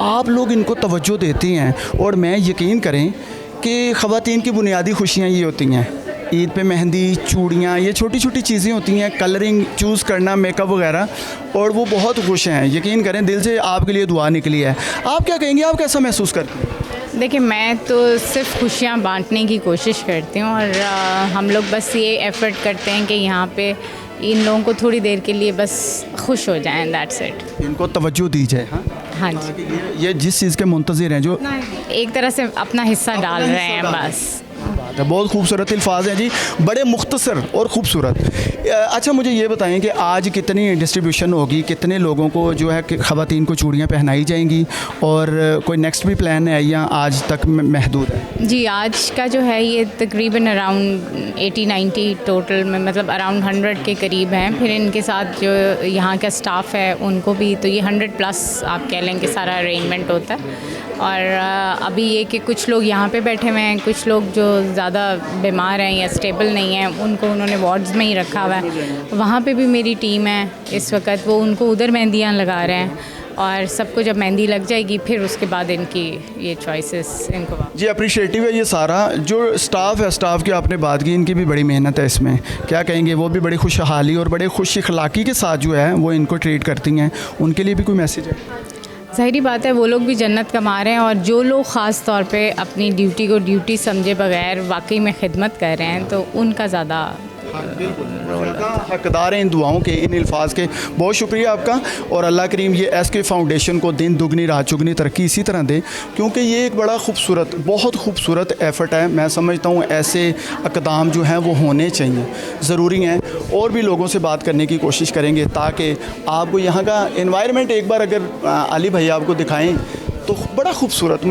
आप लोग इनको तवज्जो देती हैं, और मैं यकीन करें कि ख़वातीन की बुनियादी खुशियाँ ये होती हैं, ईद पे मेहंदी, चूड़ियाँ, ये छोटी छोटी चीज़ें होती हैं, कलरिंग चूज़ करना, मेकअप वगैरह, और वो बहुत खुश हैं। यकीन करें दिल से आपके लिए दुआ निकली है। आप क्या कहेंगे, आप कैसा महसूस करती हैं? देखिए, मैं तो सिर्फ खुशियाँ बांटने की कोशिश करती हूँ, और हम लोग बस ये एफ़र्ट करते हैं कि यहाँ पे इन लोगों को थोड़ी देर के लिए बस खुश हो जाएं, दैट्स इट। इनको तवज्जो दी जाए। हाँ, हाँ जी, ये जिस चीज़ के मुंतज़िर हैं, जो एक तरह से अपना हिस्सा डाल रहे हैं बस। बात है, बहुत खूबसूरत अल्फाज हैं जी, बड़े मुख्तसर और ख़ूबसूरत। अच्छा, मुझे ये बताएं कि आज कितनी डिस्ट्रीब्यूशन होगी, कितने लोगों को जो है कि ख़वातीन को चूड़ियाँ पहनाई जाएंगी, और कोई नेक्स्ट भी प्लान है या आज तक महदूद है? जी, आज का जो है ये तकरीबन अराउंड 80-90 टोटल में, मतलब अराउंड 100 के करीब हैं। फिर इनके साथ जो यहाँ का स्टाफ है उनको भी, तो ये 100+ आप कह लें कि सारा अरेंजमेंट होता है। और अभी ये कि कुछ लोग यहाँ पे बैठे हुए हैं, कुछ लोग जो ज़्यादा बीमार हैं या स्टेबल नहीं हैं, उनको उन्होंने वार्ड्स में ही रखा हुआ है। वहाँ पे भी मेरी टीम है इस वक्त, वो उनको उधर मेहंदियाँ लगा रहे हैं, और सबको जब मेहंदी लग जाएगी फिर उसके बाद इनकी ये चॉइसेस इनको। जी, अप्रिशिएटिव है ये सारा जो स्टाफ है। स्टाफ की आपने बात की, इनकी भी बड़ी मेहनत है इसमें, क्या कहेंगे, वो भी बड़ी खुशहाली और बड़े खुश अखलाकी के साथ जो है वो इनको ट्रीट करती हैं। उनके लिए भी कोई मैसेज है? ज़ाहिरी बात है, वो लोग भी जन्नत कमा रहे हैं, और जो लोग ख़ास तौर पे अपनी ड्यूटी को ड्यूटी समझे बगैर वाकई में खिदमत कर रहे हैं, तो उनका ज़्यादा हकदार हैं इन दुआओं के, इन अल्फाज के। बहुत शुक्रिया आपका, और अल्लाह करीम ये SK फाउंडेशन को दिन दुगनी रात चुगनी तरक्की इसी तरह दे, क्योंकि ये एक बड़ा खूबसूरत, बहुत खूबसूरत एफ़र्ट है। मैं समझता हूँ ऐसे अक़दाम जो हैं वो होने चाहिए, ज़रूरी हैं। और भी लोगों से बात करने की कोशिश करेंगे ताकि आपको यहाँ का इन्वायरमेंट एक बार अगर अली भाई आपको दिखाएँ तो बड़ा खूबसूरत,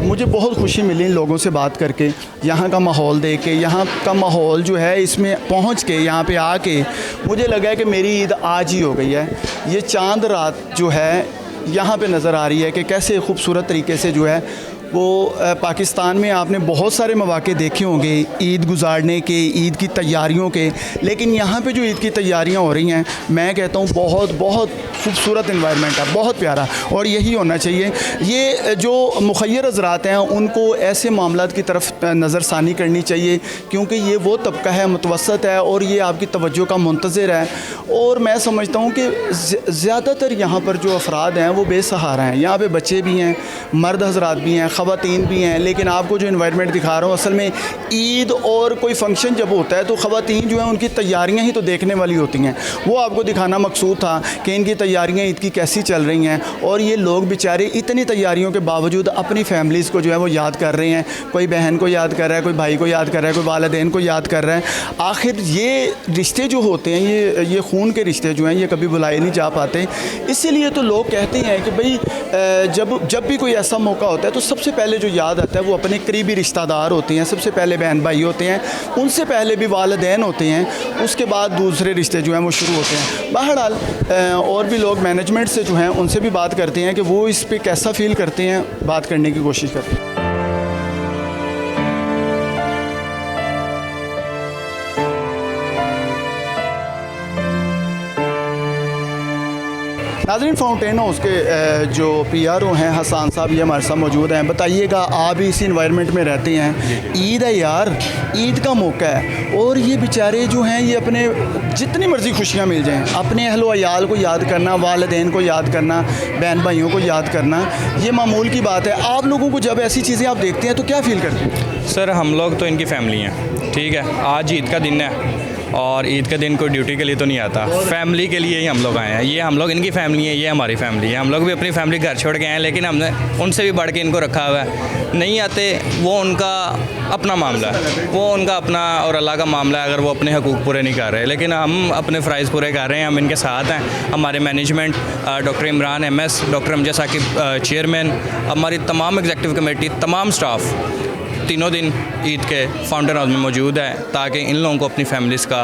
मुझे बहुत खुशी मिली इन लोगों से बात करके, यहाँ का माहौल देख के, यहाँ का माहौल जो है इसमें पहुँच के, यहाँ पे आके मुझे लगा है कि मेरी ईद आज ही हो गई है। ये चांद रात जो है यहाँ पे नज़र आ रही है कि कैसे खूबसूरत तरीके से जो है वो पाकिस्तान में आपने बहुत सारे मौके देखे होंगे ईद गुजारने के, ईद की तैयारियों के, लेकिन यहाँ पे जो ईद की तैयारियाँ हो रही हैं, मैं कहता हूँ बहुत बहुत खूबसूरत इन्वायरमेंट है, बहुत प्यारा, और यही होना चाहिए। ये जो मुखय्यर हज़रात हैं उनको ऐसे मामलात की तरफ नज़रसानी करनी चाहिए, क्योंकि ये वो तबका है, मुतवसत है, और ये आपकी तवज्जो का मुंतज़िर है। और मैं समझता हूँ कि ज़्यादातर यहाँ पर जो अफराद हैं वो बेसहारा हैं। यहाँ पे बच्चे भी हैं, मर्द हज़रात भी हैं, ख़वातीन भी हैं, लेकिन आपको जो इन्वायरमेंट दिखा रहा हूँ, असल में ईद और कोई फंक्शन जब होता है तो ख़वातीन जो है उनकी तैयारियाँ ही तो देखने वाली होती हैं। वो आपको दिखाना मकसूद था कि इनकी तैयारियाँ ईद की कैसी चल रही हैं, और ये लोग बेचारे इतनी तैयारियों के बावजूद अपनी फैमिलीज़ को जो है वो याद कर रहे हैं। कोई बहन को याद कर रहा है, कोई भाई को याद कर रहा है, कोई वालिदैन को याद कर रहा है। आखिर ये रिश्ते जो होते हैं, ये खून के रिश्ते जो हैं, ये कभी बुलाए नहीं जा पाते। इसीलिए तो लोग कहते हैं कि भाई जब भी कोई ऐसा मौका होता है तो सबसे पहले जो याद आता है वो अपने करीबी रिश्तेदार होते हैं, सबसे पहले बहन भाई होते हैं, उनसे पहले भी वालिदैन होते हैं, उसके बाद दूसरे रिश्ते जो हैं वो शुरू होते हैं। बहरहाल और भी लोग मैनेजमेंट से जो हैं उनसे भी बात करते हैं कि वो इस पे कैसा फ़ील करते हैं, बात करने की कोशिश करते हैं। नाज़रीन, फाउंटेन हाउस के जो PRO हैं हसन साहब, ये हमारे साथ मौजूद हैं। बताइएगा, आप भी इसी इन्वायरमेंट में रहते हैं, ईद है यार, ईद का मौका है, और ये बेचारे जो हैं ये अपने जितनी मर्ज़ी खुशियाँ मिल जाएं, अपने अहलो अयाल को याद करना, वालिदैन को याद करना, बहन भाइयों को याद करना, ये मामूल की बात है। आप लोगों को जब ऐसी चीज़ें आप देखते हैं तो क्या फ़ील करते हैं? सर, हम लोग तो इनकी फैमिली हैं, ठीक है। आज ईद का दिन है, और ईद के दिन कोई ड्यूटी के लिए तो नहीं आता, फैमिली के लिए ही हम लोग आए हैं। ये हम लोग इनकी फैमिली है, ये हमारी फैमिली है। हम लोग भी अपनी फैमिली घर छोड़ के आए हैं, लेकिन हमने उनसे भी बढ़ के इनको रखा हुआ है। नहीं आते वो उनका अपना मामला है, वो उनका अपना और अल्लाह का मामला है, अगर वो अपने हकूक़ पूरे नहीं कर रहे, लेकिन हम अपने फ़राइज़ पूरे कर रहे हैं। हम इनके साथ हैं। हमारे management, doctor Imran MS, doctor Amjad Saqib chairman, हमारी तमाम एग्जीक्यूटिव कमेटी, तमाम स्टाफ तीनों दिन ईद के फाउंटेन हाउस में मौजूद है, ताकि इन लोगों को अपनी फैमिलीज़ का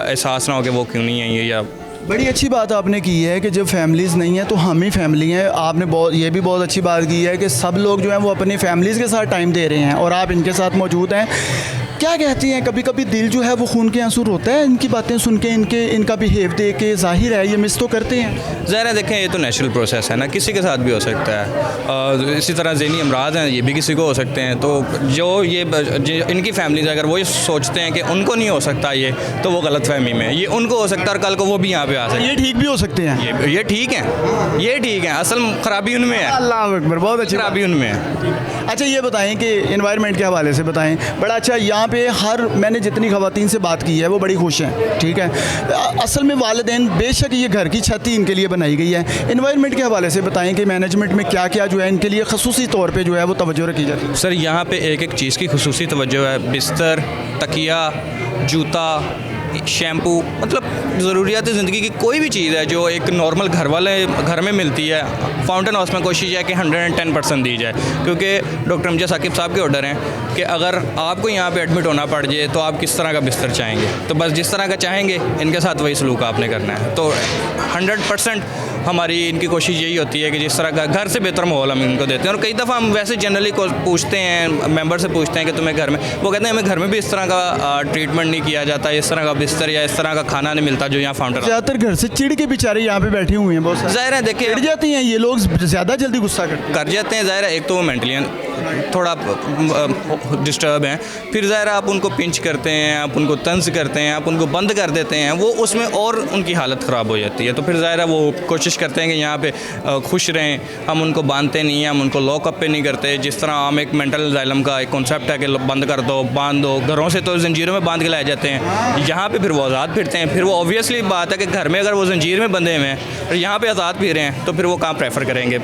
एहसास ना हो कि वो क्यों नहीं है। ये या बड़ी अच्छी बात आपने की है कि जब फैमिलीज़ नहीं हैं तो हम ही फैमिली हैं। आपने ये भी बहुत अच्छी बात की है कि सब लोग जो हैं वो अपनी फैमिलीज़ के साथ टाइम दे रहे हैं, और आप इनके साथ मौजूद हैं। क्या कहती हैं, कभी कभी दिल जो है वो खून के आंसू रोता है इनकी बातें सुन के, इनका बिहेव देख के? ज़ाहिर है ये मिस तो करते हैं। ज़ाहिर है, देखें, ये तो नेचुरल प्रोसेस है ना, किसी के साथ भी हो सकता है। इसी तरह ज़हनी अमराज हैं, ये भी किसी को हो सकते हैं। तो जो इनकी फैमिलीज अगर वो सोचते हैं कि उनको नहीं हो सकता ये, तो वो गलतफहमी में, ये उनको हो सकता है और कल को वो भी यहाँ पे आ सकते हैं। ये ठीक भी हो सकते हैं, ये ठीक है, ये ठीक है। असल खराबी उनमें है। अल्लाह अकबर, बहुत अच्छी खराबी उनमें है। अच्छा, ये बताएं कि इन्वायरमेंट के हवाले से बताएं। बड़ा अच्छा, यहाँ पे मैंने जितनी ख़वातीन से बात की है वो बड़ी खुश हैं, ठीक है। असल में वालिदैन, बेशक ये घर की छत ही इनके लिए बनाई गई है। इन्वायरमेंट के हवाले से बताएं कि मैनेजमेंट में क्या क्या जो है इनके लिए ख़ुसूसी तौर पे जो है वो तवज्जो रखी जाती है। सर, यहाँ पे एक एक चीज़ की ख़ुसूसी तवज्जो है। बिस्तर, तकिया, जूता, शैम्पू, मतलब ज़रूरियात ज़िंदगी की कोई भी चीज़ है जो एक नॉर्मल घर में मिलती है, फाउंटेन हाउस में कोशिश है कि 110% दी जाए। क्योंकि डॉक्टर अमजद साकिब साहब के ऑर्डर हैं कि अगर आपको यहाँ पे एडमिट होना पड़ जाए तो आप किस तरह का बिस्तर चाहेंगे, तो बस जिस तरह का चाहेंगे इनके साथ वही सलूक आपने करना है। तो 100% हमारी इनकी कोशिश यही होती है कि जिस तरह का घर से बेहतर माहौल हम इनको देते हैं। और कई दफ़ा हम वैसे जनरली पूछते हैं, मेंबर से पूछते हैं कि तुम्हें घर में, वो कहते हैं हमें घर में भी इस तरह का ट्रीटमेंट नहीं किया जाता, इस तरह का बिस्तर या इस तरह का खाना नहीं मिलता जो यहाँ फाउंटेन। ज़्यादातर घर से चिड़ के बेचारे यहाँ पे बैठे हुए हैं, बहुत ज़ाहिर है, देखिए, चिड़ जाती हैं ये लोग, ज़्यादा जल्दी गुस्सा कर जाते हैं। ज़ाहिर है, एक तो वो मेंटली थोड़ा डिस्टर्ब हैं, फिर ज़ाहिर आप उनको पिंच करते हैं, आप उनको तंज करते हैं, आप उनको बंद कर देते हैं, वो उसमें और उनकी हालत ख़राब हो जाती है। तो फिर ज़ाहिर है वो कोशिश करते हैं कि यहाँ पे खुश रहें। हम उनको बांधते नहीं हैं, हम उनको लॉकअप पे नहीं करते। जिस तरह हम एक मेंटल असाइलम का एक कॉन्सेप्ट है कि बंद कर दो, बांध दो, घरों से तो जंजीरों में बांध के लाए जाते हैं, यहाँ पे फिर वो आज़ाद फिरते हैं। फिर वो ऑब्वियसली बात है कि घर में अगर वो जंजीर में बंधे हुए हैं और यहाँ पे आज़ाद फिर रहे हैं, तो फिर वो कहाँ प्रेफर करेंगे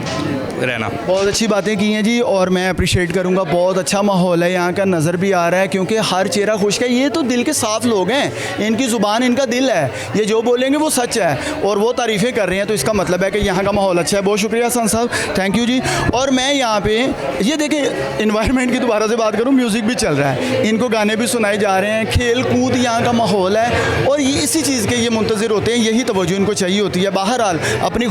रहना। बहुत अच्छी बातें की हैं जी, और मैं अप्रिशिएट करूँगा। बहुत अच्छा माहौल है यहाँ का, नज़र भी आ रहा है, क्योंकि हर चेहरा खुश है। ये तो दिल के साफ़ लोग हैं, इनकी ज़ुबान इनका दिल है, ये जो बोलेंगे वो सच है, और वो तारीफ़ें कर रहे हैं, तो इसका मतलब है कि यहाँ का माहौल अच्छा है। बहुत शुक्रिया हसन साहब, थैंक यू जी। और मैं यहाँ पे ये देखें इन्वायरमेंट की दोबारा से बात करूँ, म्यूज़िक भी चल रहा है, इनको गाने भी सुनाए जा रहे हैं, खेल कूद यहाँ का माहौल है, और ये इसी चीज़ के ये मुंतज़िर होते हैं, यही तवज्जो इनको चाहिए होती है। बहरहाल अपनी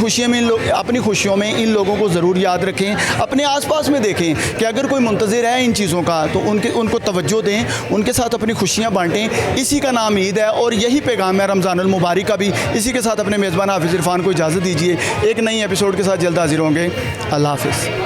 खुशियों में इन लोगों को ज़रूर याद रखें, अपने आसपास में देखें कि अगर कोई मुंतज़िर है इन चीज़ों का तो उनको तवज्जो दें, उनके साथ अपनी खुशियाँ बांटें। इसी का नाम ईद है और यही पैगाम है रमज़ानुल मुबारक का भी। इसी के साथ अपने मेज़बान हाफिज़ इरफान को इजाज़त दीजिए। एक नई एपिसोड के साथ जल्द हाजिर होंगे। अल्लाह हाफ़िज़।